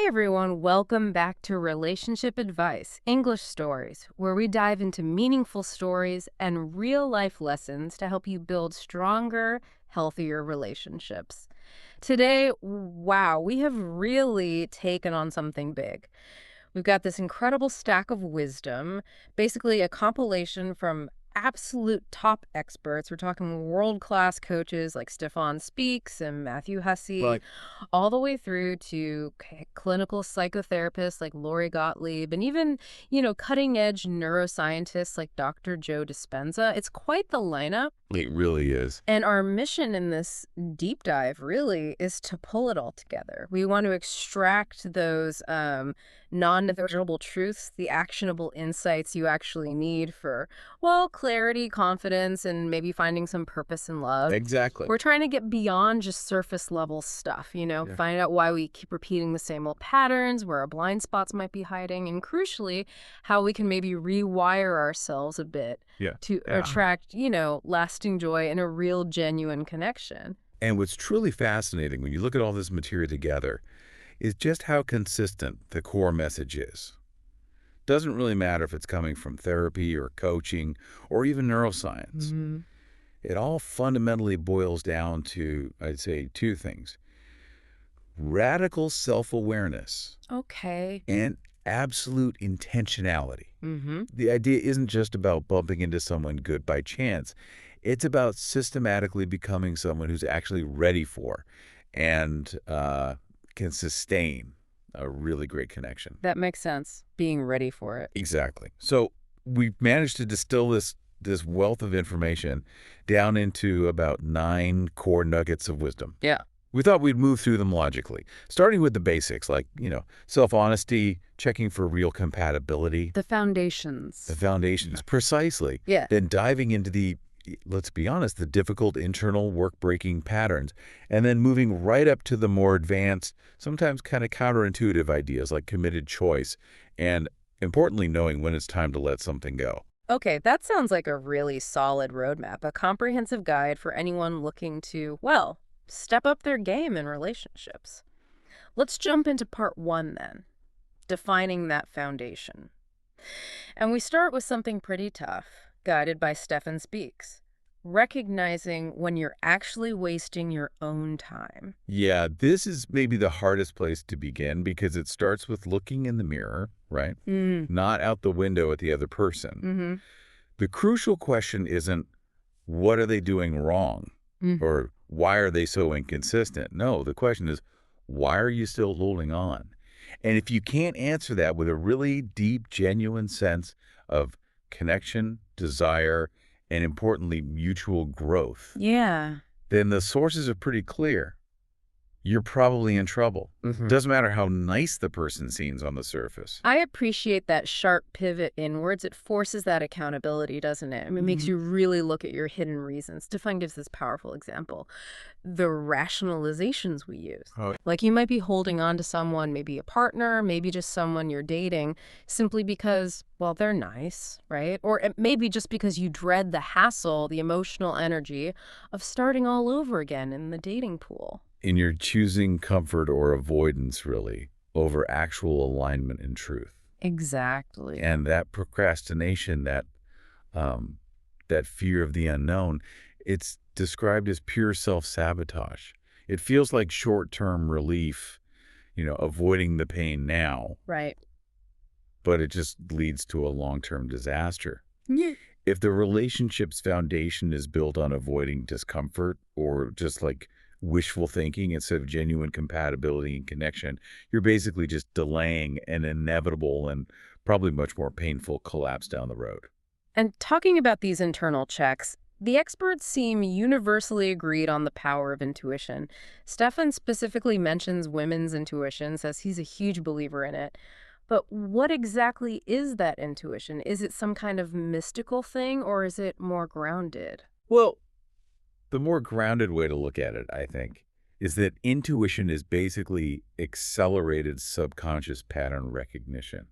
Hey everyone, welcome back to Relationship Advice, English Stories, where we dive into meaningful stories and real life lessons to help you build stronger, healthier relationships. Today, wow, we have really taken on something big. We've got this incredible stack of wisdom, basically a compilation from absolute top experts. We're talking world-class coaches like Stefan Speaks and Matthew Hussey, Right. all the way through to clinical psychotherapists like Lori Gottlieb, and even, cutting-edge neuroscientists like Dr. Joe Dispenza. It's quite the lineup. It really is. And our mission in this deep dive really is to pull it all together. We want to extract those non-negotiable truths, the actionable insights you actually need for, well, clarity, confidence, and maybe finding some purpose in love. Exactly. We're trying to get beyond just surface level stuff, Yeah. find out why we keep repeating the same old patterns, where our blind spots might be hiding, and crucially, how we can maybe rewire ourselves a bit Yeah. to Yeah. attract, lasting joy and a real, genuine connection. And what's truly fascinating when you look at all this material together is just how consistent the core message is. Doesn't really matter if it's coming from therapy or coaching or even neuroscience. Hmm. It all fundamentally boils down to, I'd say, two things: radical self-awareness Okay. and absolute intentionality. Mm-hmm. The idea isn't just about bumping into someone good by chance. It's about systematically becoming someone who's actually ready for and can sustain a really great connection. That makes sense. Being ready for it. Exactly. So we managed to distill this wealth of information down into about 9 core nuggets of wisdom. Yeah. We thought we'd move through them logically, starting with the basics like, self-honesty, checking for real compatibility, The foundations. the foundations, precisely. Yeah. Then diving into let's be honest, the difficult internal work-breaking patterns, and then moving right up to the more advanced, sometimes kind of counterintuitive ideas like committed choice, and importantly, knowing when it's time to let something go. Okay, that sounds like a really solid roadmap, a comprehensive guide for anyone looking to, well, step up their game in relationships. Let's jump into part one then, defining that foundation. And we start with something pretty tough, guided by Stefan Speaks. Recognizing when you're actually wasting your own time. Yeah, this is maybe the hardest place to begin because it starts with looking in the mirror, right? Mm. Not out the window at the other person. Mm-hmm. The crucial question isn't, what are they doing wrong? Mm. Or why are they so inconsistent? No, the question is, why are you still holding on? And if you can't answer that with a really deep, genuine sense of connection, desire, and importantly, mutual growth, Yeah. then the sources are pretty clear. You're probably in trouble. Mm-hmm. Doesn't matter how nice the person seems on the surface. I appreciate that sharp pivot inwards. It forces that accountability, doesn't it? I mean, it makes you really look at your hidden reasons. Stefan gives this powerful example. The rationalizations we use. Oh, Like you might be holding on to someone, maybe a partner, maybe just someone you're dating, simply because, well, they're nice, right? Or it maybe just because you dread the hassle, the emotional energy of starting all over again in the dating pool. and you're choosing comfort or avoidance, really, over actual alignment and truth. Exactly. And that procrastination, that fear of the unknown, it's described as pure self-sabotage. It feels like short-term relief, avoiding the pain now, Right. but it just leads to a long-term disaster. Yeah. If the relationship's foundation is built on avoiding discomfort or just like wishful thinking instead of genuine compatibility and connection, you're basically just delaying an inevitable and probably much more painful collapse down the road. And talking about these internal checks, the experts seem universally agreed on the power of intuition. Stefan specifically mentions women's intuition, says he's a huge believer in it. But what exactly is that intuition? Is it some kind of mystical thing, or is it more grounded? Well, the more grounded way to look at it, I think, is that intuition is basically accelerated subconscious pattern recognition.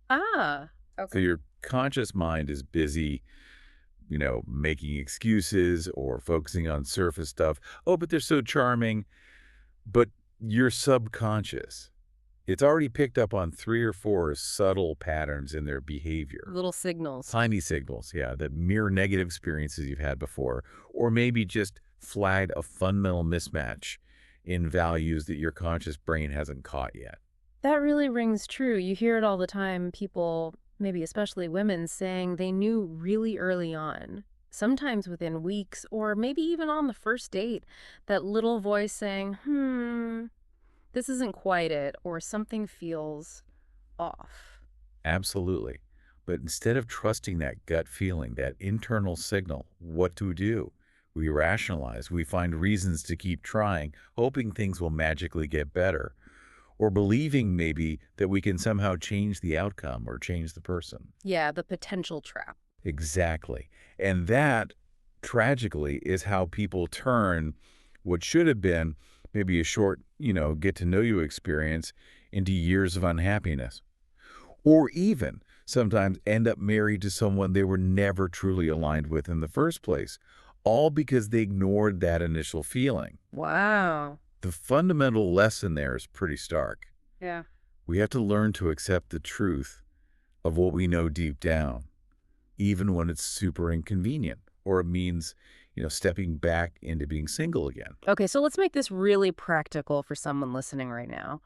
Ah, So okay. your conscious mind is busy, making excuses or focusing on surface stuff. Oh, but they're so charming. But your subconscious It's already picked up on 3 or 4 subtle patterns in their behavior. Little signals. Tiny signals, yeah, that mirror negative experiences you've had before, or maybe just flag a fundamental mismatch in values that your conscious brain hasn't caught yet. That really rings true. You hear it all the time, people, maybe especially women, saying they knew really early on, sometimes within weeks or maybe even on the first date, that little voice saying, this isn't quite it, or something feels off. Absolutely. But instead of trusting that gut feeling, that internal signal, what to do? We rationalize, we find reasons to keep trying, hoping things will magically get better, or believing maybe that we can somehow change the outcome or change the person. Yeah, the potential trap. Exactly. And that, tragically, is how people turn what should have been maybe a short, get to know you experience into years of unhappiness. Or even sometimes end up married to someone they were never truly aligned with in the first place, all because they ignored that initial feeling. Wow. The fundamental lesson there is pretty stark. Yeah. We have to learn to accept the truth of what we know deep down, even when it's super inconvenient, or it means, stepping back into being single again. Okay, so let's make this really practical for someone listening right now.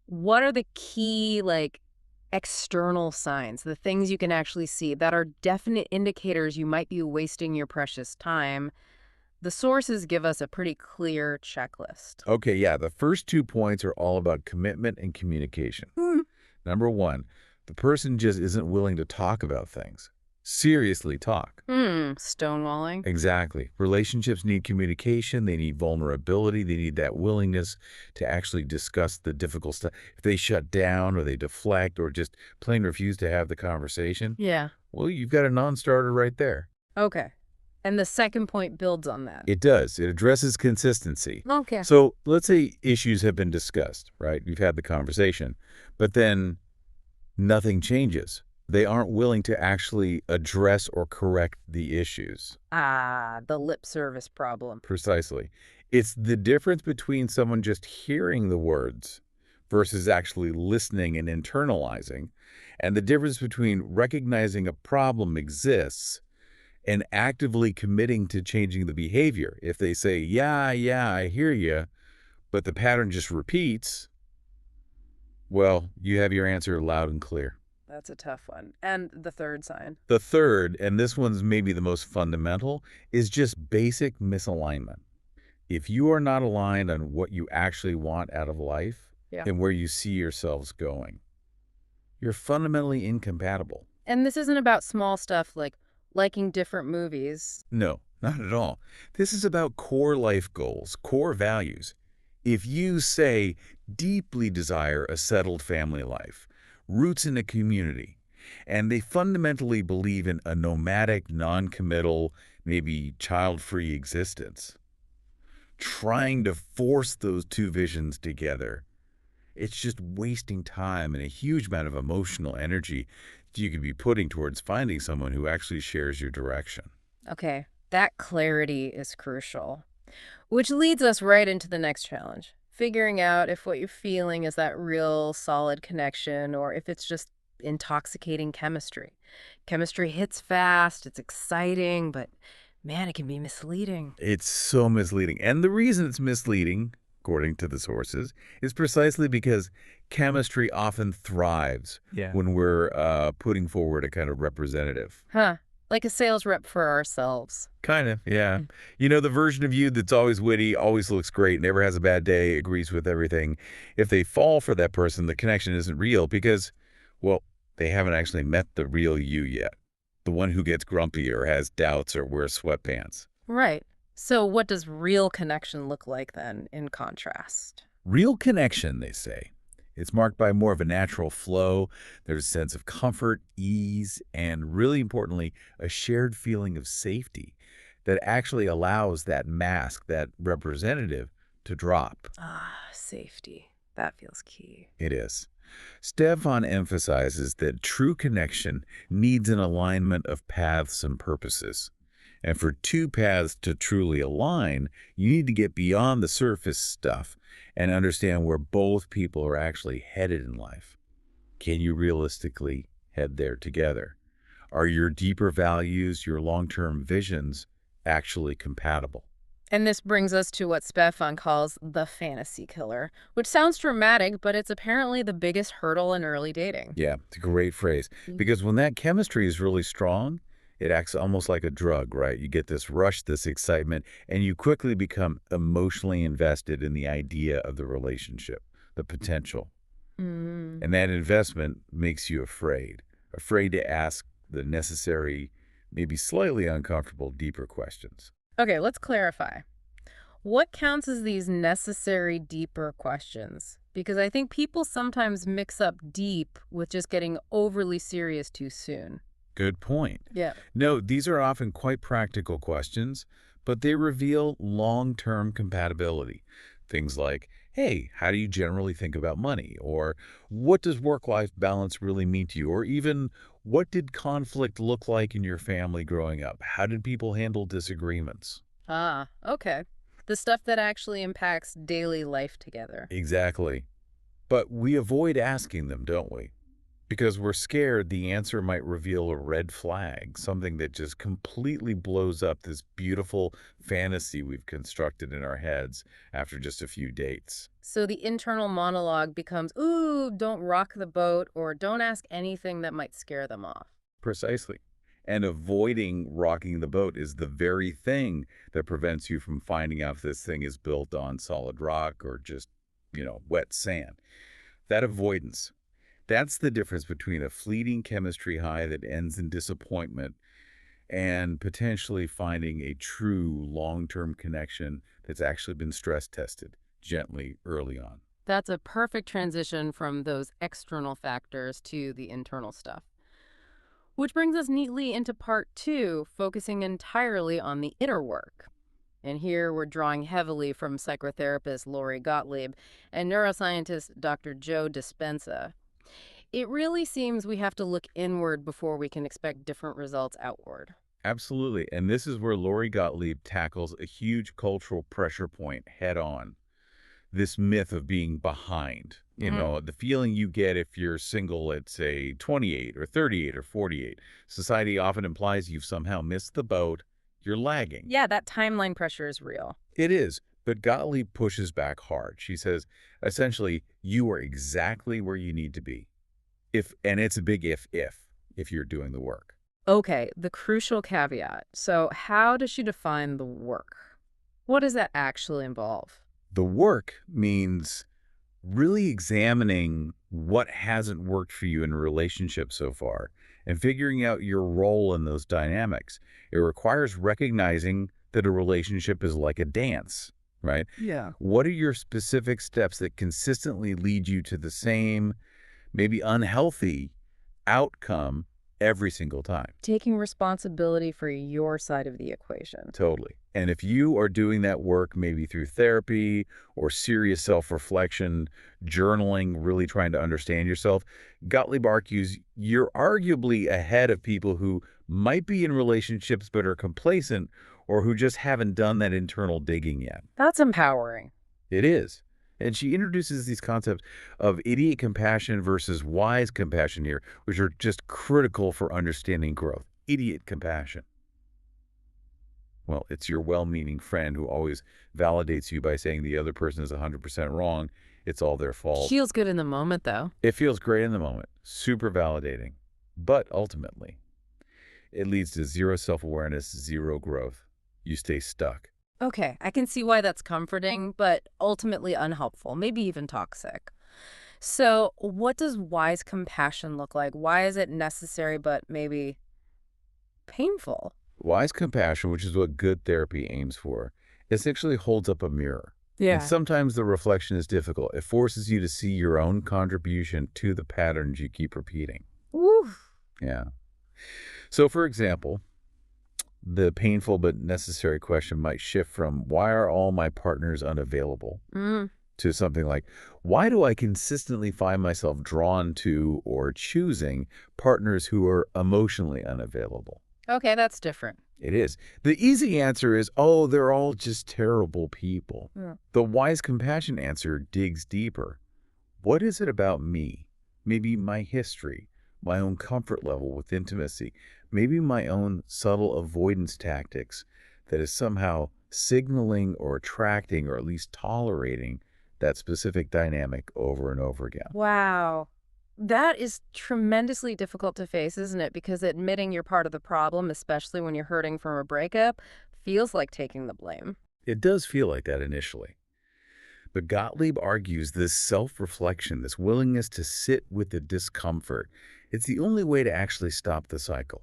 What are the key, external signs, the things you can actually see that are definite indicators you might be wasting your precious time? The sources give us a pretty clear checklist. Okay, yeah, the first 2 points are all about commitment and communication. Number 1, the person just isn't willing to talk about things. Seriously talk. Stonewalling. Exactly. Relationships need communication. They need vulnerability. They need that willingness to actually discuss the difficult stuff. If they shut down or they deflect or just plain refuse to have the conversation, Yeah. well, you've got a non-starter right there. Okay. And the second point builds on that. It does. It addresses consistency. Okay. So let's say issues have been discussed, right? You've had the conversation, but then nothing changes. They aren't willing to actually address or correct the issues. Ah, the lip service problem. Precisely. It's the difference between someone just hearing the words versus actually listening and internalizing, and the difference between recognizing a problem exists and actively committing to changing the behavior. If they say, yeah, I hear you, but the pattern just repeats, well, you have your answer loud and clear. That's a tough one. And the third sign. The third, and this one's maybe the most fundamental, is just basic misalignment. If you are not aligned on what you actually want out of life Yeah. and where you see yourselves going, you're fundamentally incompatible. And this isn't about small stuff like liking different movies. No, not at all. This is about core life goals, core values. If you, say, deeply desire a settled family life, roots in a community, and they fundamentally believe in a nomadic, non-committal, maybe child-free existence, trying to force those two visions together, it's just wasting time and a huge amount of emotional energy you could be putting towards finding someone who actually shares your direction. Okay, that clarity is crucial. Which leads us right into the next challenge. Figuring out if what you're feeling is that real solid connection or if it's just intoxicating chemistry. Chemistry hits fast, it's exciting, but man, it can be misleading. It's so misleading. And the reason it's misleading, according to the sources, is precisely because chemistry often thrives when we're putting forward a kind of representative. Huh. Like a sales rep for ourselves. Kind of, yeah. The version of you that's always witty, always looks great, never has a bad day, agrees with everything. If they fall for that person, the connection isn't real because, well, they haven't actually met the real you yet. The one who gets grumpy or has doubts or wears sweatpants. Right. So what does real connection look like then, in contrast? Real connection, they say. It's marked by more of a natural flow. There's a sense of comfort, ease, and really importantly, a shared feeling of safety that actually allows that mask, that representative, to drop. Ah, safety. That feels key. It is. Stefan emphasizes that true connection needs an alignment of paths and purposes. And for two paths to truly align, you need to get beyond the surface stuff and understand where both people are actually headed in life. Can you realistically head there together? Are your deeper values, your long-term visions, actually compatible? And this brings us to what Stefan calls the fantasy killer, which sounds dramatic, but it's apparently the biggest hurdle in early dating. Yeah, it's a great phrase. Because when that chemistry is really strong, it acts almost like a drug, right? You get this rush, this excitement, and you quickly become emotionally invested in the idea of the relationship, the potential. Mm. And that investment makes you afraid to ask the necessary, maybe slightly uncomfortable, deeper questions. Okay, let's clarify. What counts as these necessary, deeper questions? Because I think people sometimes mix up deep with just getting overly serious too soon. Good point. Yeah. No, these are often quite practical questions, but they reveal long-term compatibility. Things like, hey, how do you generally think about money? Or what does work-life balance really mean to you? Or even, what did conflict look like in your family growing up? How did people handle disagreements? Ah, okay. The stuff that actually impacts daily life together. Exactly. But we avoid asking them, don't we? Because we're scared the answer might reveal a red flag, something that just completely blows up this beautiful fantasy we've constructed in our heads after just a few dates. So the internal monologue becomes, ooh, don't rock the boat, or don't ask anything that might scare them off. Precisely. And avoiding rocking the boat is the very thing that prevents you from finding out if this thing is built on solid rock or just, wet sand. That avoidance, that's the difference between a fleeting chemistry high that ends in disappointment and potentially finding a true long-term connection that's actually been stress tested gently early on. That's a perfect transition from those external factors to the internal stuff. Which brings us neatly into part two, focusing entirely on the inner work. And here we're drawing heavily from psychotherapist Lori Gottlieb and neuroscientist Dr. Joe Dispenza. It really seems we have to look inward before we can expect different results outward. Absolutely. And this is where Lori Gottlieb tackles a huge cultural pressure point head on. This myth of being behind. The feeling you get if you're single at, say, 28 or 38 or 48. Society often implies you've somehow missed the boat. You're lagging. Yeah, that timeline pressure is real. It is. But Gottlieb pushes back hard. She says, essentially, you are exactly where you need to be. And it's a big if you're doing the work. Okay, the crucial caveat. So how does she define the work? What does that actually involve? The work means really examining what hasn't worked for you in a relationship so far and figuring out your role in those dynamics. It requires recognizing that a relationship is like a dance, right? Yeah. What are your specific steps that consistently lead you to the same, maybe unhealthy outcome every single time? Taking responsibility for your side of the equation. Totally. And if you are doing that work maybe through therapy or serious self-reflection, journaling, really trying to understand yourself, Gottlieb argues you're arguably ahead of people who might be in relationships but are complacent or who just haven't done that internal digging yet. That's empowering. It is. And she introduces these concepts of idiot compassion versus wise compassion here, which are just critical for understanding growth. Idiot compassion. Well, it's your well-meaning friend who always validates you by saying the other person is 100% wrong. It's all their fault. Feels good in the moment, though. It feels great in the moment. Super validating. But ultimately, it leads to zero self-awareness, zero growth. You stay stuck. Okay, I can see why that's comforting, but ultimately unhelpful, maybe even toxic. So what does wise compassion look like? Why is it necessary but maybe painful? Wise compassion, which is what good therapy aims for, essentially holds up a mirror. Yeah. And sometimes the reflection is difficult. It forces you to see your own contribution to the patterns you keep repeating. Oof. Yeah. So, for example, the painful but necessary question might shift from, why are all my partners unavailable? To something like, why do I consistently find myself drawn to or choosing partners who are emotionally unavailable? Okay, that's different. It is. The easy answer is, oh, they're all just terrible people. Yeah. The wise compassion answer digs deeper. What is it about me? Maybe my history, my own comfort level with intimacy, maybe my own subtle avoidance tactics that is somehow signaling or attracting or at least tolerating that specific dynamic over and over again. Wow. That is tremendously difficult to face, isn't it? Because admitting you're part of the problem, especially when you're hurting from a breakup, feels like taking the blame. It does feel like that initially. But Gottlieb argues this self-reflection, this willingness to sit with the discomfort, it's the only way to actually stop the cycle.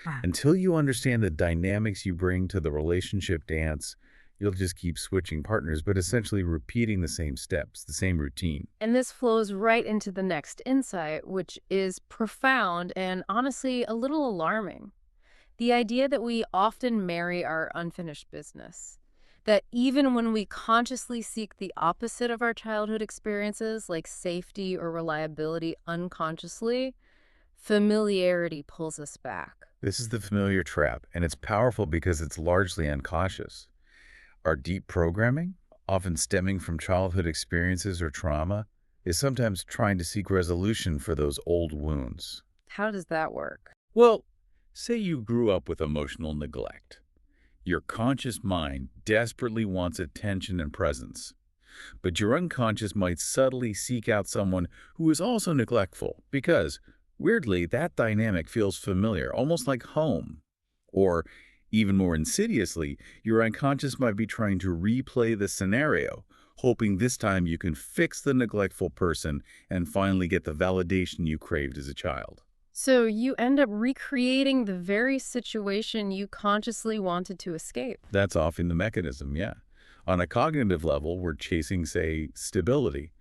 Ah. Until you understand the dynamics you bring to the relationship dance, you'll just keep switching partners, but essentially repeating the same steps, the same routine. And this flows right into the next insight, which is profound and honestly a little alarming. The idea that we often marry our unfinished business. That even when we consciously seek the opposite of our childhood experiences, like safety or reliability unconsciously, familiarity pulls us back. This is the familiar trap, and it's powerful because it's largely unconscious. Our deep programming, often stemming from childhood experiences or trauma, is sometimes trying to seek resolution for those old wounds. How does that work? Well, say you grew up with emotional neglect. Your conscious mind desperately wants attention and presence, but your unconscious might subtly seek out someone who is also neglectful because, weirdly, that dynamic feels familiar, almost like home. Or, even more insidiously, your unconscious might be trying to replay the scenario, hoping this time you can fix the neglectful person and finally get the validation you craved as a child. So you end up recreating the very situation you consciously wanted to escape. That's often the mechanism, yeah. On a cognitive level, we're chasing, say, stability.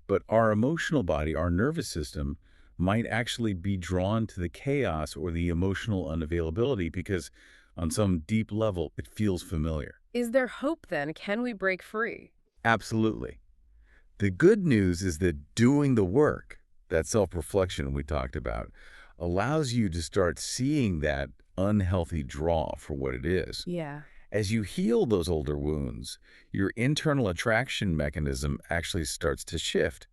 But our emotional body, our nervous system, might actually be drawn to the chaos or the emotional unavailability because on some deep level, it feels familiar. Is there hope then? Can we break free? Absolutely. The good news is that doing the work, that self-reflection we talked about, allows you to start seeing that unhealthy draw for what it is. Yeah. As you heal those older wounds, your internal attraction mechanism actually starts to shift.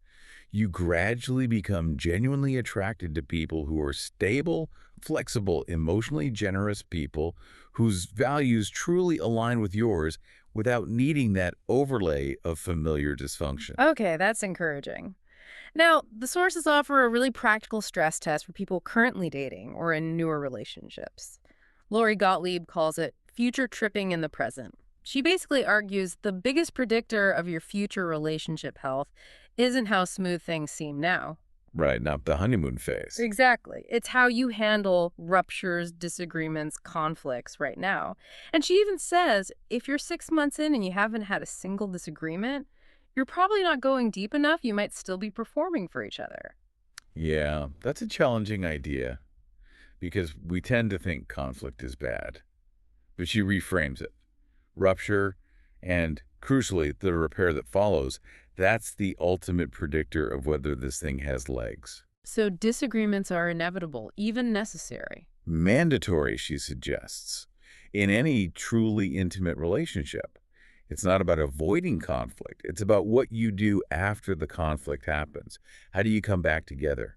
You gradually become genuinely attracted to people who are stable, flexible, emotionally generous people whose values truly align with yours without needing that overlay of familiar dysfunction. Okay, that's encouraging. Now, the sources offer a really practical stress test for people currently dating or in newer relationships. Lori Gottlieb calls it future tripping in the present. She basically argues the biggest predictor of your future relationship health isn't how smooth things seem now. Right, not the honeymoon phase. Exactly. It's how you handle ruptures, disagreements, conflicts right now. And she even says if you're 6 months in and you haven't had a single disagreement, you're probably not going deep enough. You might still be performing for each other. Yeah, that's a challenging idea because we tend to think conflict is bad. But she reframes it. Rupture and, crucially, the repair that follows, that's the ultimate predictor of whether this thing has legs. So disagreements are inevitable, even necessary. Mandatory, she suggests, in any truly intimate relationship. It's not about avoiding conflict. It's about what you do after the conflict happens. How do you come back together?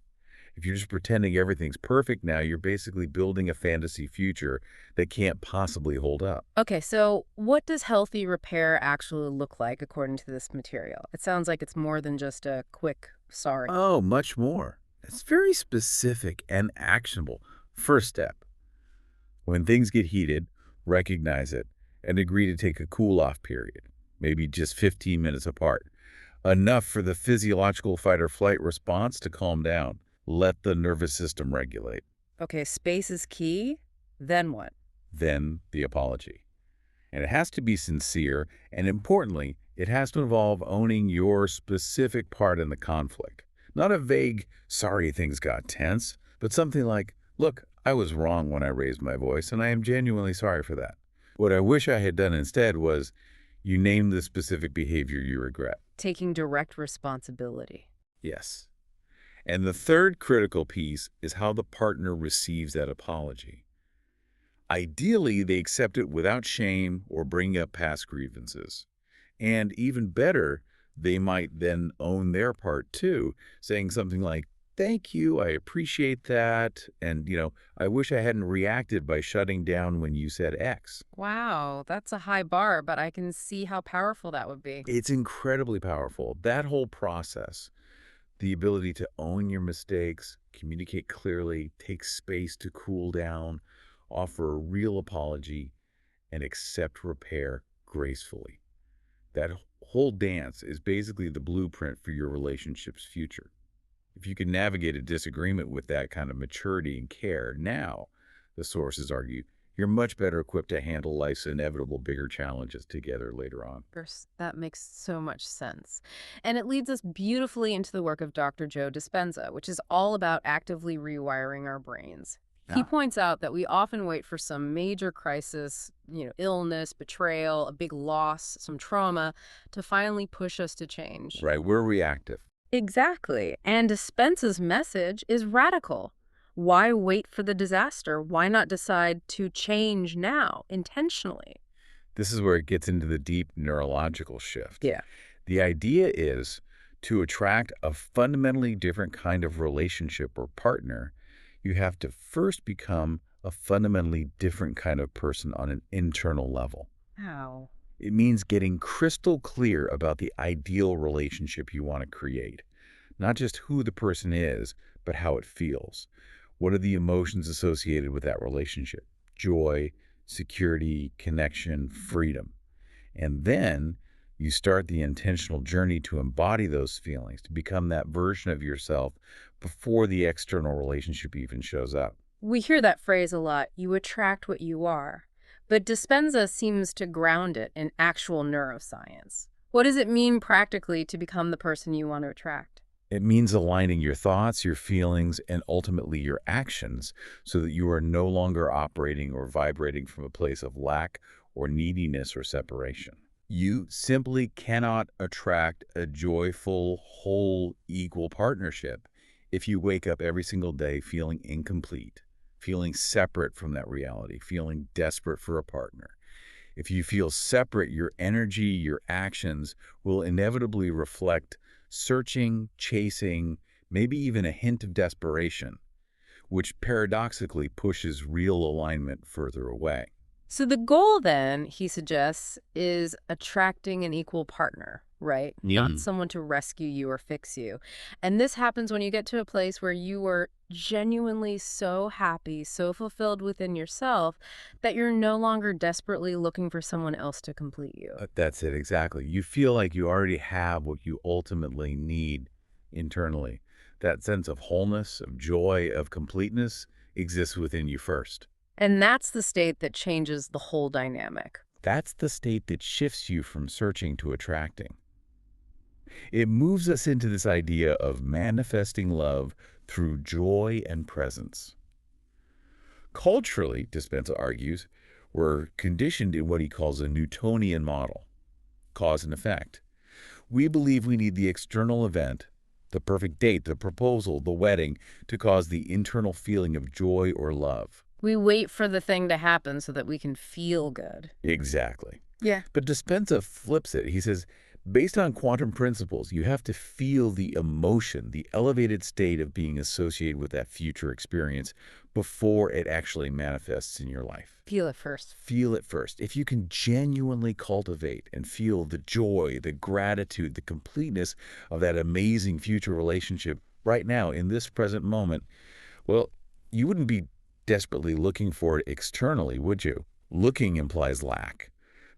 If you're just pretending everything's perfect now, you're basically building a fantasy future that can't possibly hold up. Okay, so what does healthy repair actually look like according to this material? It sounds like it's more than just a quick sorry. Oh, much more. It's very specific and actionable. First step, when things get heated, recognize it and agree to take a cool-off period, maybe just 15 minutes apart. Enough for the physiological fight-or-flight response to calm down. Let the nervous system regulate. Okay, space is key. Then what? Then the apology. And it has to be sincere, and importantly, it has to involve owning your specific part in the conflict. Not a vague, sorry things got tense, but something like, look, I was wrong when I raised my voice, and I am genuinely sorry for that. What I wish I had done instead was you name the specific behavior you regret. Taking direct responsibility. Yes. And the third critical piece is how the partner receives that apology. Ideally, they accept it without shame or bringing up past grievances. And even better, they might then own their part too, saying something like, "Thank you, I appreciate that. And, I wish I hadn't reacted by shutting down when you said X." Wow, that's a high bar, but I can see how powerful that would be. It's incredibly powerful. That whole process, the ability to own your mistakes, communicate clearly, take space to cool down, offer a real apology, and accept repair gracefully. That whole dance is basically the blueprint for your relationship's future. If you can navigate a disagreement with that kind of maturity and care now, the sources argue, you're much better equipped to handle life's inevitable bigger challenges together later on. That makes so much sense. And it leads us beautifully into the work of Dr. Joe Dispenza, which is all about actively rewiring our brains. He Yeah. points out that we often wait for some major crisis, illness, betrayal, a big loss, some trauma, to finally push us to change. Right, we're reactive. Exactly. And Dispenza's message is radical. Why wait for the disaster? Why not decide to change now, intentionally? This is where it gets into the deep neurological shift. Yeah. The idea is to attract a fundamentally different kind of relationship or partner, you have to first become a fundamentally different kind of person on an internal level. How? It means getting crystal clear about the ideal relationship you want to create. Not just who the person is, but how it feels. What are the emotions associated with that relationship? Joy, security, connection, freedom. And then you start the intentional journey to embody those feelings, to become that version of yourself before the external relationship even shows up. We hear that phrase a lot, you attract what you are. But Dispenza seems to ground it in actual neuroscience. What does it mean practically to become the person you want to attract? It means aligning your thoughts, your feelings, and ultimately your actions so that you are no longer operating or vibrating from a place of lack or neediness or separation. You simply cannot attract a joyful, whole, equal partnership if you wake up every single day feeling incomplete, feeling separate from that reality, feeling desperate for a partner. If you feel separate, your energy, your actions will inevitably reflect searching, chasing, maybe even a hint of desperation, which paradoxically pushes real alignment further away. So the goal then, he suggests, is attracting an equal partner, right? Yeah. Not someone to rescue you or fix you. And this happens when you get to a place where you are genuinely so happy, so fulfilled within yourself that you're no longer desperately looking for someone else to complete you. That's it, exactly. You feel like you already have what you ultimately need internally. That sense of wholeness, of joy, of completeness exists within you first. And that's the state that changes the whole dynamic. That's the state that shifts you from searching to attracting. It moves us into this idea of manifesting love through joy and presence. Culturally, Dispenza argues, we're conditioned in what he calls a Newtonian model, cause and effect. We believe we need the external event, the perfect date, the proposal, the wedding, to cause the internal feeling of joy or love. We wait for the thing to happen so that we can feel good. Exactly. Yeah. But Dispenza flips it. He says, based on quantum principles, you have to feel the emotion, the elevated state of being associated with that future experience before it actually manifests in your life. Feel it first. Feel it first. If you can genuinely cultivate and feel the joy, the gratitude, the completeness of that amazing future relationship right now in this present moment, well, you wouldn't be desperately looking for it externally, would you? Looking implies lack.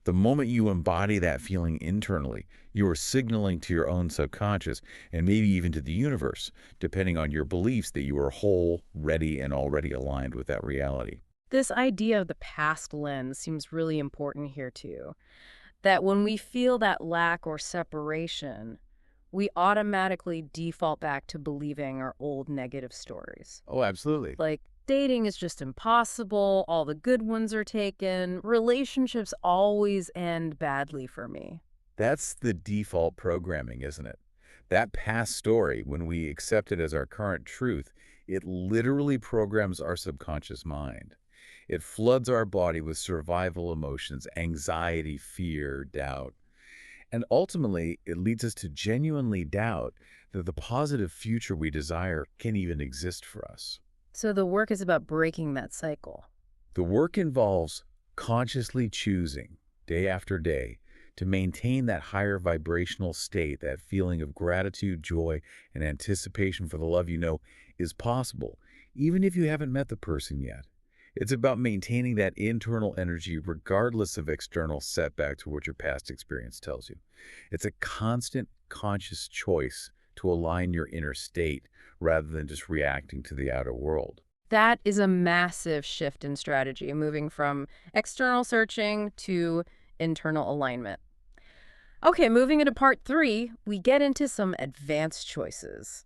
The moment you embody that feeling internally, you are signaling to your own subconscious and maybe even to the universe, depending on your beliefs that you are whole, ready, and already aligned with that reality. This idea of the past lens seems really important here too. That when we feel that lack or separation, we automatically default back to believing our old negative stories. Oh, absolutely. Like, dating is just impossible, all the good ones are taken, relationships always end badly for me. That's the default programming, isn't it? That past story, when we accept it as our current truth, it literally programs our subconscious mind. It floods our body with survival emotions, anxiety, fear, doubt. And ultimately, it leads us to genuinely doubt that the positive future we desire can even exist for us. So the work is about breaking that cycle. The work involves consciously choosing, day after day, to maintain that higher vibrational state, that feeling of gratitude, joy, and anticipation for the love you know is possible, even if you haven't met the person yet. It's about maintaining that internal energy regardless of external setbacks or what your past experience tells you. It's a constant, conscious choice to align your inner state rather than just reacting to the outer world. That is a massive shift in strategy, moving from external searching to internal alignment. Okay, moving into part 3, we get into some advanced choices.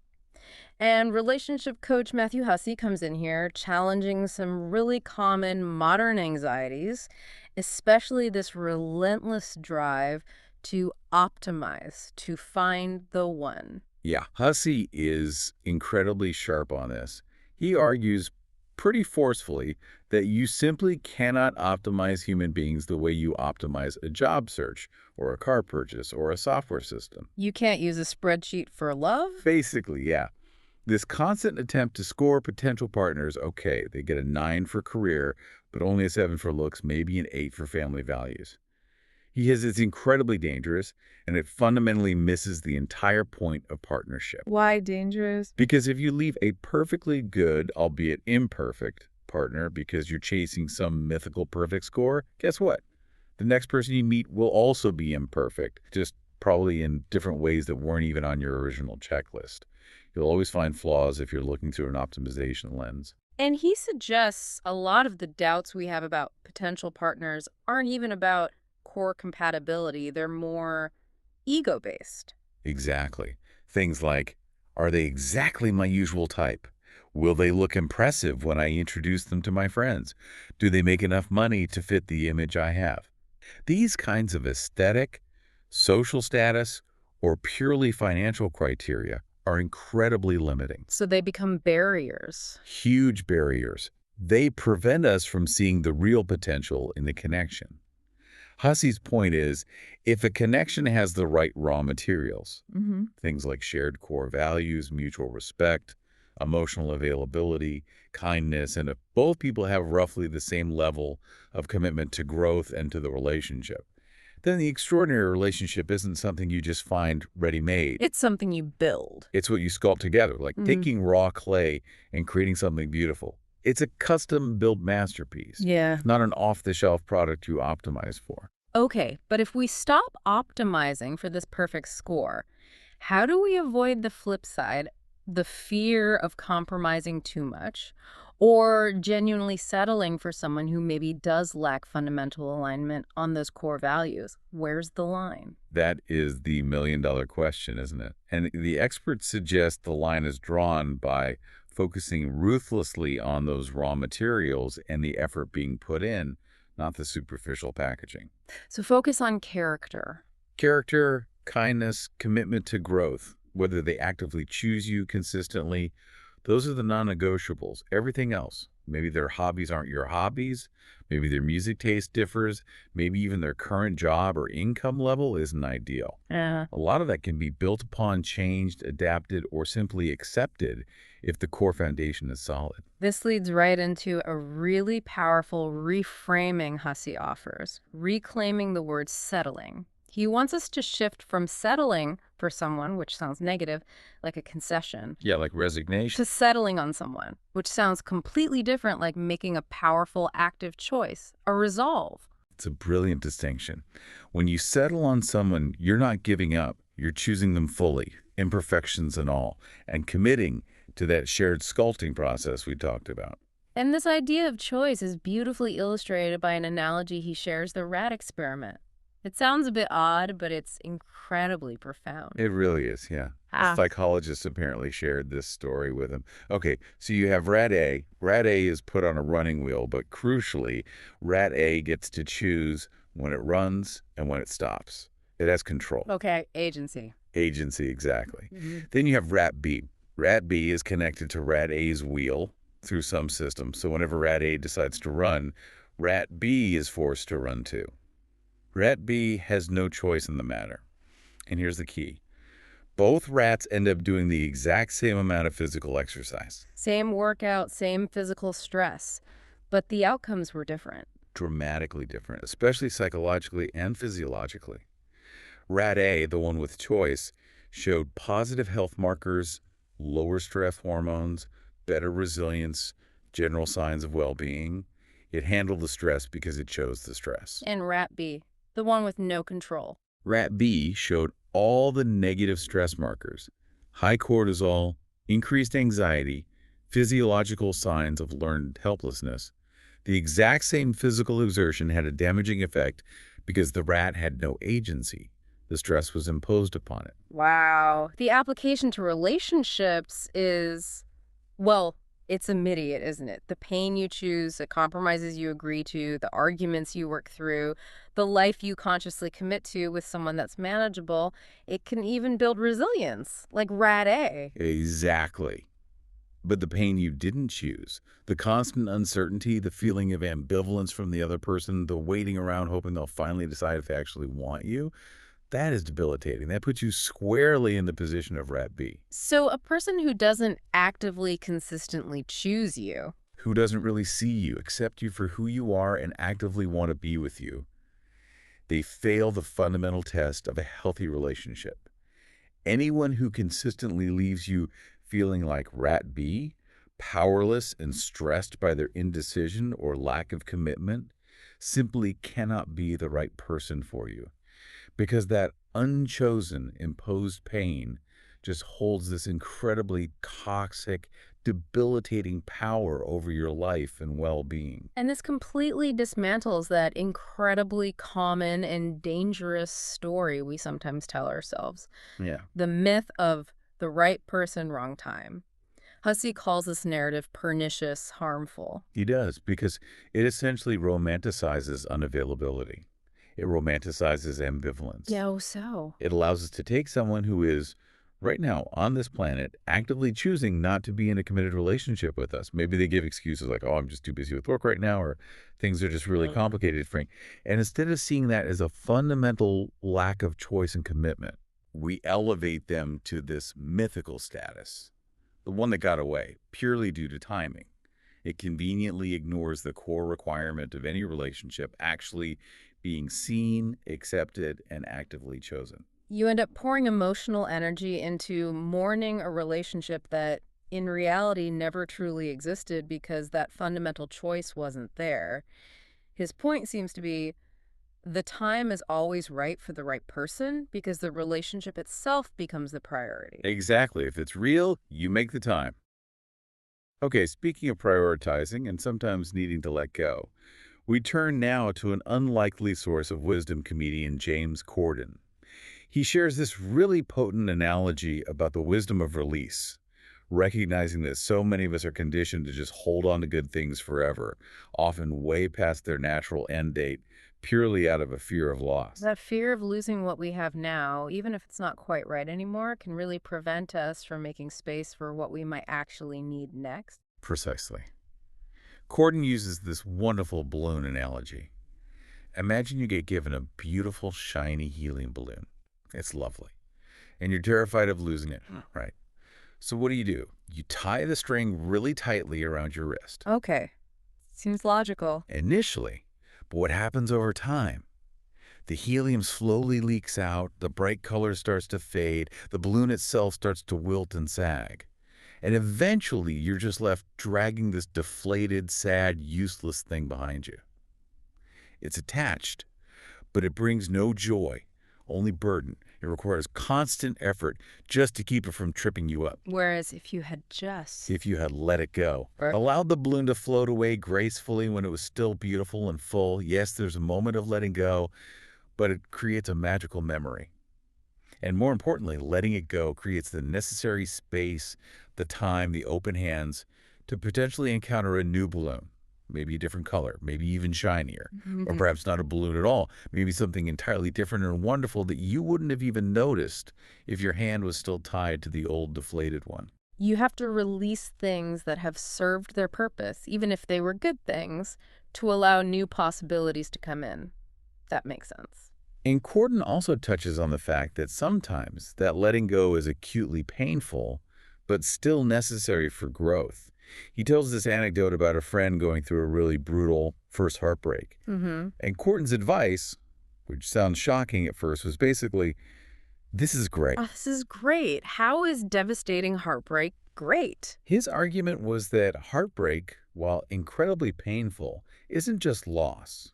And relationship coach Matthew Hussey comes in here challenging some really common modern anxieties, especially this relentless drive to optimize, to find the one. Yeah, Hussey is incredibly sharp on this. He argues pretty forcefully that you simply cannot optimize human beings the way you optimize a job search or a car purchase or a software system. You can't use a spreadsheet for love? Basically, yeah. This constant attempt to score potential partners, okay, they get a 9 for career, but only a 7 for looks, maybe an 8 for family values. It's incredibly dangerous, and it fundamentally misses the entire point of partnership. Why dangerous? Because if you leave a perfectly good, albeit imperfect, partner because you're chasing some mythical perfect score, guess what? The next person you meet will also be imperfect, just probably in different ways that weren't even on your original checklist. You'll always find flaws if you're looking through an optimization lens. And he suggests a lot of the doubts we have about potential partners aren't even about core compatibility. They're more ego-based. Exactly. Things like, are they exactly my usual type? Will they look impressive when I introduce them to my friends? Do they make enough money to fit the image I have? These kinds of aesthetic, social status, or purely financial criteria are incredibly limiting. So they become barriers. Huge barriers. They prevent us from seeing the real potential in the connection. Hussey's point is, if a connection has the right raw materials, things like shared core values, mutual respect, emotional availability, kindness, and if both people have roughly the same level of commitment to growth and to the relationship, then the extraordinary relationship isn't something you just find ready-made. It's something you build. It's what you sculpt together, like taking raw clay and creating something beautiful. It's a custom-built masterpiece, Yeah. not an off-the-shelf product you optimize for. Okay, but if we stop optimizing for this perfect score, how do we avoid the flip side, the fear of compromising too much, or genuinely settling for someone who maybe does lack fundamental alignment on those core values? Where's the line? That is the million-dollar question, isn't it? And the experts suggest the line is drawn by focusing ruthlessly on those raw materials and the effort being put in, not the superficial packaging. So focus on character. Character, kindness, commitment to growth, whether they actively choose you consistently, those are the non-negotiables. Everything else, maybe their hobbies aren't your hobbies, maybe their music taste differs, maybe even their current job or income level isn't ideal. Yeah. A lot of that can be built upon, changed, adapted, or simply accepted if the core foundation is solid. This leads right into a really powerful reframing Hussey offers, reclaiming the word settling. He wants us to shift from settling for someone, which sounds negative, like a concession, Yeah, like resignation. to settling on someone, which sounds completely different, like making a powerful, active choice, a resolve. It's a brilliant distinction. When you settle on someone, you're not giving up. You're choosing them fully, imperfections and all, and committing to that shared sculpting process we talked about. And this idea of choice is beautifully illustrated by an analogy he shares, the rat experiment. It sounds a bit odd, but it's incredibly profound. It really is, yeah. A psychologist apparently shared this story with him. Okay, so you have rat A. Rat A is put on a running wheel, but crucially, rat A gets to choose when it runs and when it stops. It has control. Okay, agency. Agency, exactly. Then you have rat B. Rat B is connected to rat A's wheel, through some systems. So whenever rat A decides to run, rat B is forced to run too. Rat B has no choice in the matter. And here's the key. Both rats end up doing the exact same amount of physical exercise. Same workout, same physical stress, but the outcomes were different. Dramatically different, especially psychologically and physiologically. Rat A, the one with choice, showed positive health markers, lower stress hormones, better resilience, general signs of well-being. It handled the stress because it chose the stress. And rat B, the one with no control. Rat B showed all the negative stress markers, high cortisol, increased anxiety, physiological signs of learned helplessness. The exact same physical exertion had a damaging effect because the rat had no agency. The stress was imposed upon it. Wow. The application to relationships is, well, it's immediate, isn't it? The pain you choose, the compromises you agree to, the arguments you work through, the life you consciously commit to with someone that's manageable. It can even build resilience, like rat A. Exactly. But the pain you didn't choose, the constant uncertainty, the feeling of ambivalence from the other person, the waiting around hoping they'll finally decide if they actually want you, that is debilitating. That puts you squarely in the position of rat B, So a person who doesn't actively, consistently choose you. who doesn't really see you, accept you for who you are, and actively want to be with you. They fail the fundamental test of a healthy relationship. Anyone who consistently leaves you feeling like rat B, powerless and stressed by their indecision or lack of commitment, simply cannot be the right person for you. Because that unchosen, imposed pain just holds this incredibly toxic, debilitating power over your life and well-being. And this completely dismantles that incredibly common and dangerous story we sometimes tell ourselves. Yeah. The myth of the right person, wrong time. Hussey calls this narrative pernicious, harmful. He does, because it essentially romanticizes unavailability. It romanticizes ambivalence. Yeah, oh, so. It allows us to take someone who is, right now, on this planet, actively choosing not to be in a committed relationship with us. Maybe they give excuses like, oh, I'm just too busy with work right now, or things are just really complicated for me. And instead of seeing that as a fundamental lack of choice and commitment, we elevate them to this mythical status, the one that got away, purely due to timing. It conveniently ignores the core requirement of any relationship actually being seen, accepted, and actively chosen. You end up pouring emotional energy into mourning a relationship that in reality never truly existed because that fundamental choice wasn't there. His point seems to be the time is always right for the right person because the relationship itself becomes the priority. Exactly. If it's real, you make the time. Okay, speaking of prioritizing and sometimes needing to let go, we turn now to an unlikely source of wisdom, comedian James Corden. He shares this really potent analogy about the wisdom of release, recognizing that so many of us are conditioned to just hold on to good things forever, often way past their natural end date, purely out of a fear of loss. That fear of losing what we have now, even if it's not quite right anymore, can really prevent us from making space for what we might actually need next. Precisely. Corden uses this wonderful balloon analogy. Imagine you get given a beautiful, shiny helium balloon. It's lovely. And you're terrified of losing it, right? So what do? You tie the string really tightly around your wrist. Okay. Seems logical. Initially. But what happens over time? The helium slowly leaks out, the bright color starts to fade, the balloon itself starts to wilt and sag. And eventually, you're just left dragging this deflated, sad, useless thing behind you. It's attached, but it brings no joy, only burden. It requires constant effort just to keep it from tripping you up. Whereas if you had just... If you had let it go, Right. allowed the balloon to float away gracefully when it was still beautiful and full, yes, there's a moment of letting go, but it creates a magical memory. And more importantly, letting it go creates the necessary space, the time, the open hands to potentially encounter a new balloon, maybe a different color, maybe even shinier, or perhaps not a balloon at all, maybe something entirely different and wonderful that you wouldn't have even noticed if your hand was still tied to the old deflated one. You have to release things that have served their purpose, even if they were good things, to allow new possibilities to come in. That makes sense. And Corden also touches on the fact that sometimes that letting go is acutely painful, but still necessary for growth. He tells this anecdote about a friend going through a really brutal first heartbreak. Mm-hmm. And Corden's advice, which sounds shocking at first, was basically, this is great. Oh, this is great. How is devastating heartbreak great? His argument was that heartbreak, while incredibly painful, isn't just loss.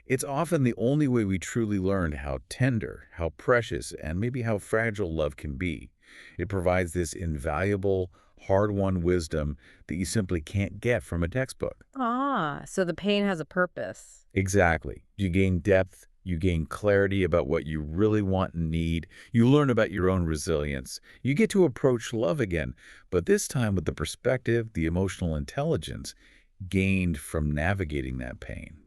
It's often the only way we truly learn how tender, how precious, and maybe how fragile love can be. It provides this invaluable, hard-won wisdom that you simply can't get from a textbook. Ah, so the pain has a purpose. Exactly. You gain depth, you gain clarity about what you really want and need, you learn about your own resilience. You get to approach love again, but this time with the perspective, the emotional intelligence gained from navigating that pain.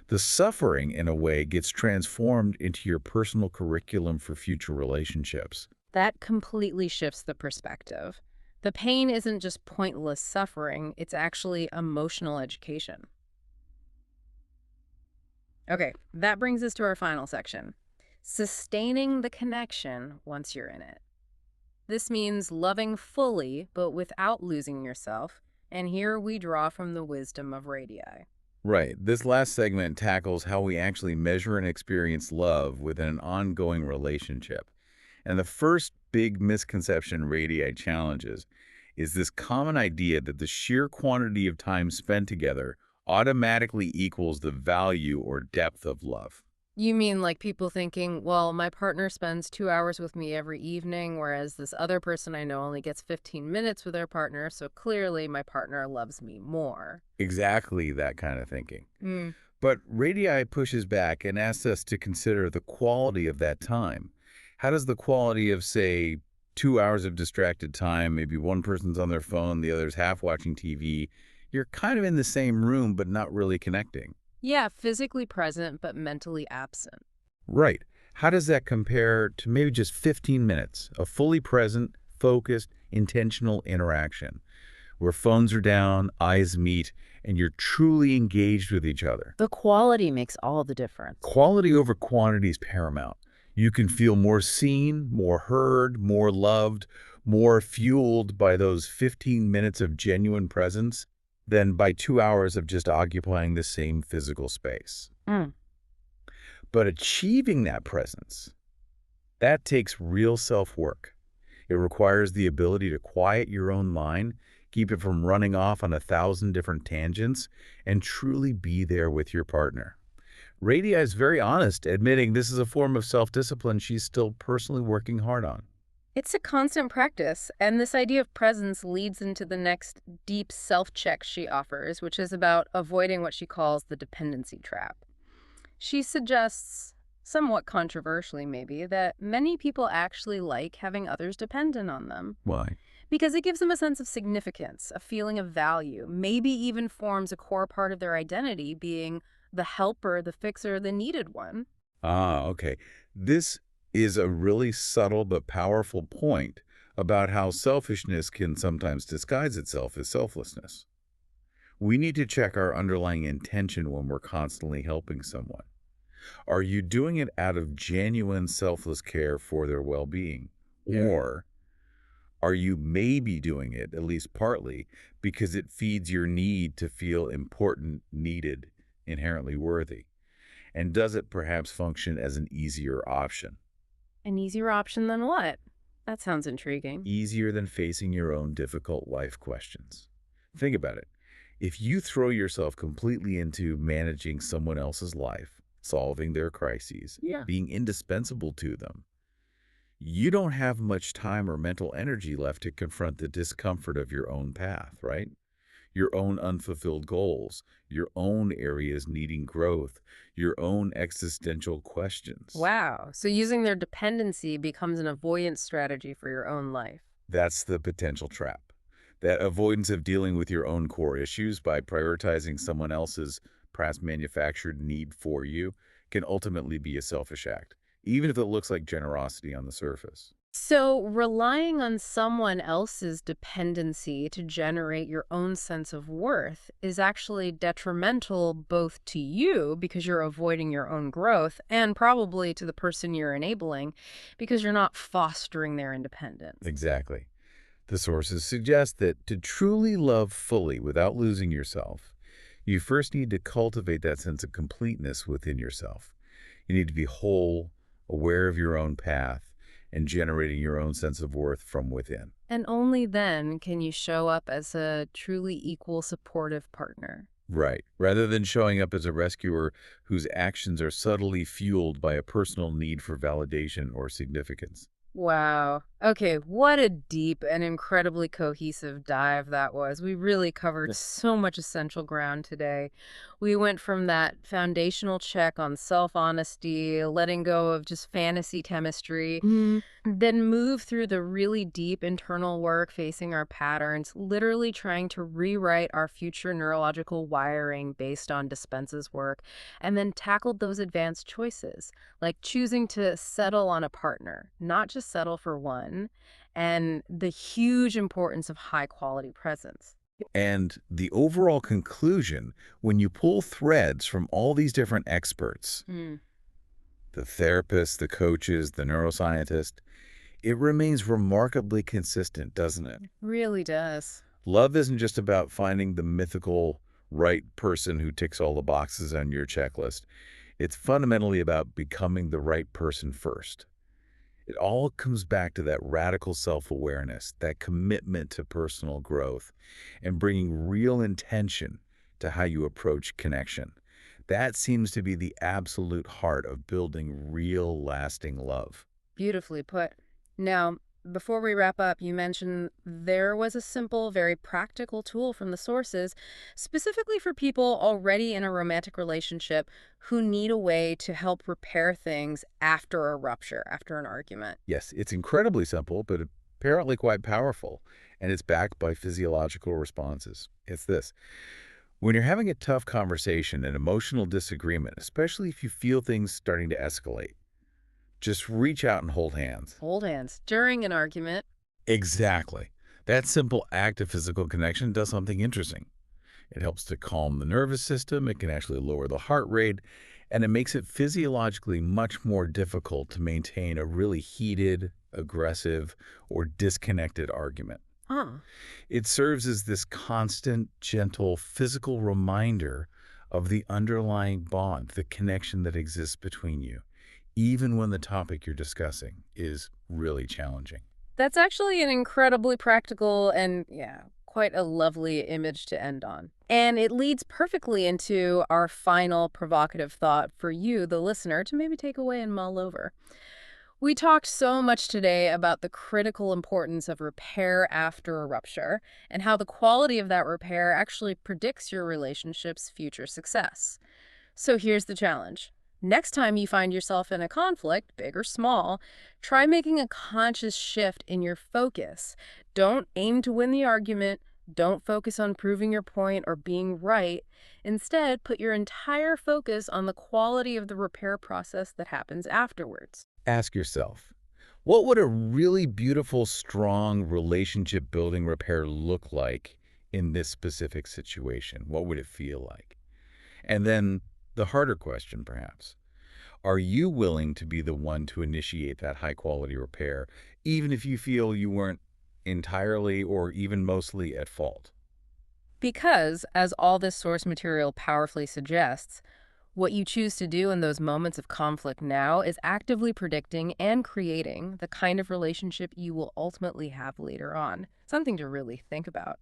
The suffering, in a way, gets transformed into your personal curriculum for future relationships. That completely shifts the perspective. The pain isn't just pointless suffering, it's actually emotional education. Okay, that brings us to our final section. Sustaining the connection once you're in it. This means loving fully, but without losing yourself. And here we draw from the wisdom of radii. Right. This last segment tackles how we actually measure and experience love within an ongoing relationship. And the first big misconception radii challenges is this common idea that the sheer quantity of time spent together automatically equals the value or depth of love. You mean like people thinking, well, my partner spends 2 hours with me every evening, whereas this other person I know only gets 15 minutes with their partner, so clearly my partner loves me more. Exactly that kind of thinking. Mm. But radii pushes back and asks us to consider the quality of that time. How does the quality of, say, 2 hours of distracted time, maybe one person's on their phone, the other's half watching TV, you're kind of in the same room but not really connecting. Yeah, physically present, but mentally absent. Right. How does that compare to maybe just 15 minutes of fully present, focused, intentional interaction where phones are down, eyes meet, and you're truly engaged with each other? The quality makes all the difference. Quality over quantity is paramount. You can feel more seen, more heard, more loved, more fueled by those 15 minutes of genuine presence than by 2 hours of just occupying the same physical space. Mm. But achieving that presence, that takes real self-work. It requires the ability to quiet your own mind, keep it from running off on 1,000 different tangents, and truly be there with your partner. Radia is very honest, admitting this is a form of self-discipline she's still personally working hard on. It's a constant practice, and this idea of presence leads into the next deep self-check she offers, which is about avoiding what she calls the dependency trap. She suggests, somewhat controversially maybe, that many people actually like having others dependent on them Why? because it gives them a sense of significance, a feeling of value, maybe even forms a core part of their identity, being the helper, the fixer, the needed one. Ah, okay. This is a really subtle but powerful point about how selfishness can sometimes disguise itself as selflessness. We need to check our underlying intention when we're constantly helping someone. Are you doing it out of genuine selfless care for their well-being? Yeah. Or are you maybe doing it, at least partly, because it feeds your need to feel important, needed, inherently worthy? And does it perhaps function as an easier option? An easier option than what? That sounds intriguing. Easier than facing your own difficult life questions. Think about it. If you throw yourself completely into managing someone else's life, solving their crises, Yeah. being indispensable to them, you don't have much time or mental energy left to confront the discomfort of your own path, right? Your own unfulfilled goals, your own areas needing growth, your own existential questions. Wow. So using their dependency becomes an avoidance strategy for your own life. That's the potential trap. That avoidance of dealing with your own core issues by prioritizing someone else's perhaps manufactured need for you can ultimately be a selfish act, even if it looks like generosity on the surface. So, relying on someone else's dependency to generate your own sense of worth is actually detrimental both to you because you're avoiding your own growth and probably to the person you're enabling because you're not fostering their independence. Exactly. The sources suggest that to truly love fully without losing yourself, you first need to cultivate that sense of completeness within yourself. You need to be whole, aware of your own path, and generating your own sense of worth from within. And only then can you show up as a truly equal, supportive partner. Right. Rather than showing up as a rescuer whose actions are subtly fueled by a personal need for validation or significance. Wow. Okay, what a deep and incredibly cohesive dive that was. We really covered so much essential ground today. We went from that foundational check on self-honesty, letting go of just fantasy chemistry, then move through the really deep internal work facing our patterns, literally trying to rewrite our future neurological wiring based on Dispenza's work, and then tackled those advanced choices, like choosing to settle on a partner, not just settle for one, and the huge importance of high quality presence. And the overall conclusion, when you pull threads from all these different experts, Hmm. the therapists, the coaches, the neuroscientists, it remains remarkably consistent, doesn't it? Really does. Love isn't just about finding the mythical right person who ticks all the boxes on your checklist. It's fundamentally about becoming the right person first. It all comes back to that radical self-awareness, that commitment to personal growth, and bringing real intention to how you approach connection. That seems to be the absolute heart of building real, lasting love. Beautifully put. Now, before we wrap up, you mentioned there was a simple, very practical tool from the sources, specifically for people already in a romantic relationship who need a way to help repair things after a rupture, after an argument. Yes, it's incredibly simple, but apparently quite powerful, and it's backed by physiological responses. It's this. When you're having a tough conversation, an emotional disagreement, especially if you feel things starting to escalate, just reach out and hold hands. Hold hands during an argument. Exactly. That simple act of physical connection does something interesting. It helps to calm the nervous system, it can actually lower the heart rate, and it makes it physiologically much more difficult to maintain a really heated, aggressive, or disconnected argument. Huh. It serves as this constant, gentle, physical reminder of the underlying bond, the connection that exists between you, even when the topic you're discussing is really challenging. That's actually an incredibly practical and, yeah, quite a lovely image to end on. And it leads perfectly into our final provocative thought for you, the listener, to maybe take away and mull over. We talked so much today about the critical importance of repair after a rupture and how the quality of that repair actually predicts your relationship's future success. So here's the challenge. Next time you find yourself in a conflict, big or small, try making a conscious shift in your focus. Don't aim to win the argument. Don't focus on proving your point or being right. Instead, put your entire focus on the quality of the repair process that happens afterwards. Ask yourself, what would a really beautiful, strong relationship building repair look like in this specific situation? What would it feel like? And then the harder question, perhaps, are you willing to be the one to initiate that high quality repair, even if you feel you weren't entirely or even mostly at fault? Because, as all this source material powerfully suggests, what you choose to do in those moments of conflict now is actively predicting and creating the kind of relationship you will ultimately have later on. Something to really think about.